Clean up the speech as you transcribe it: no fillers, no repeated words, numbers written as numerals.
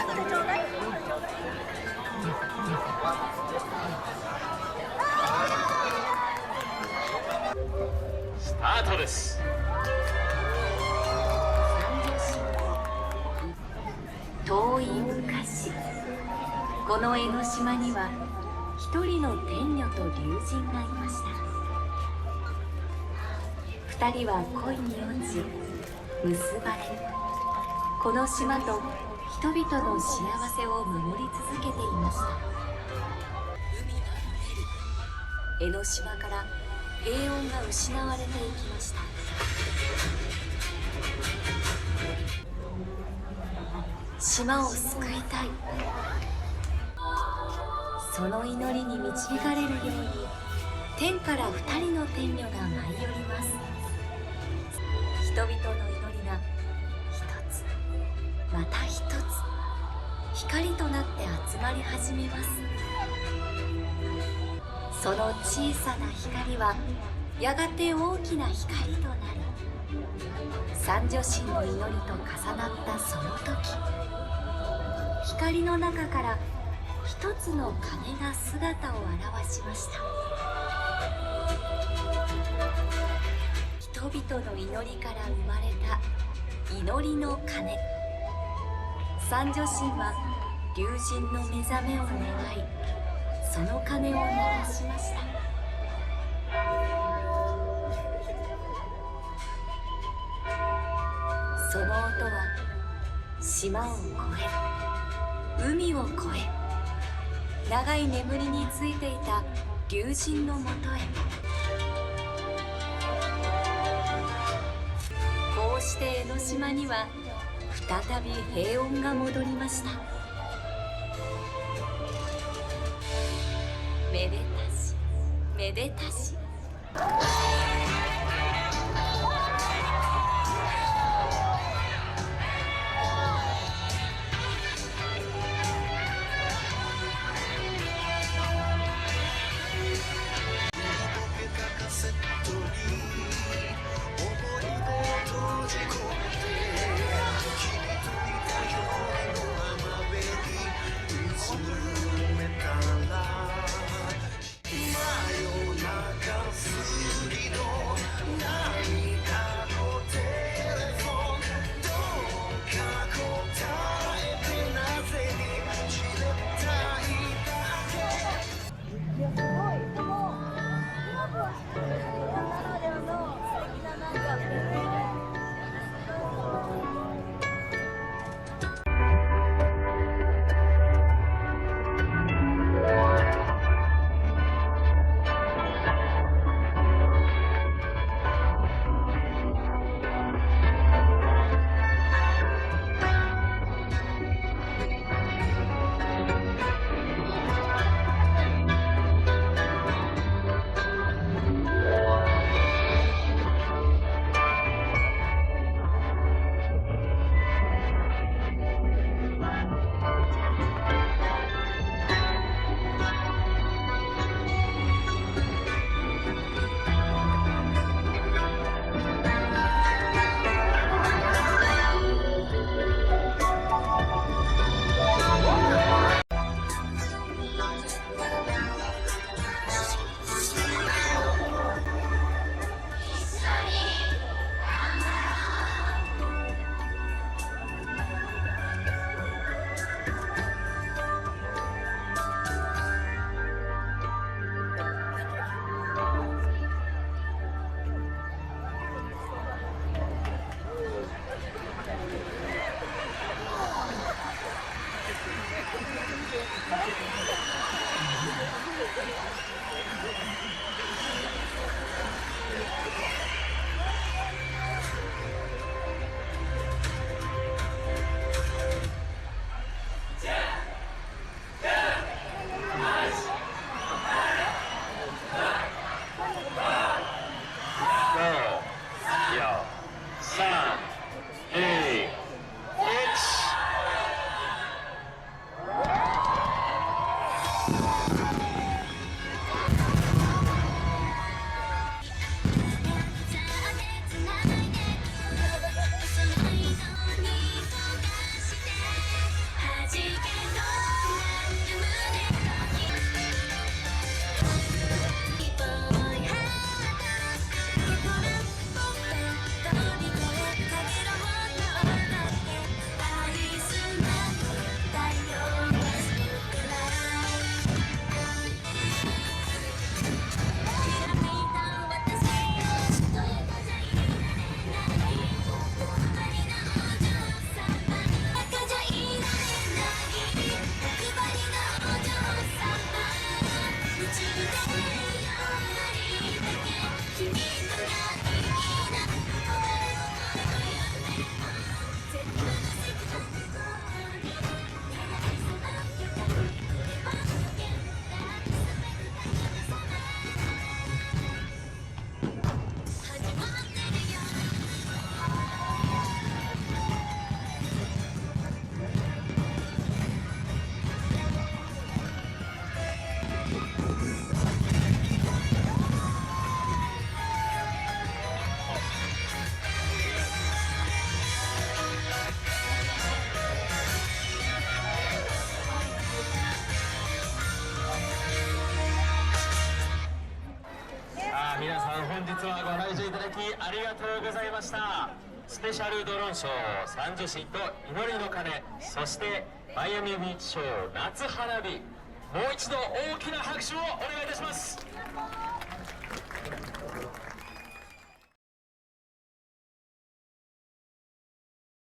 後でちょうだい。スタートです。遠い昔、この江ノ島には一人の天女と龍神がいました。二人は恋に落ち結ばれ、この島と人々の幸せを守り続けていました。海が増える江ノ島から平穏が失われていきました。島を救いたい、その祈りに導かれるように天から二人の天女が舞い降ります。人々の祈りが一つまた一つ光となって集まり始めます。その小さな光はやがて大きな光となり、三女神の祈りと重なったその時、光の中から一つの鐘が姿を現しました。人々の祈りから生まれた祈りの鐘。三女神は龍神の目覚めを願い、その鐘を鳴らしました。その音は島を越え、海を越え、長い眠りについていた龍神のもとへ。こうして江ノ島には再び平穏が戻りました。めでたしめでたし。真夜中過ぎの日はご来場いただきありがとうございました。スペシャルドローンショー三女神と祈りの鐘、そしてマイアミビーチショー夏花火、もう一度大きな拍手をお願いいたします。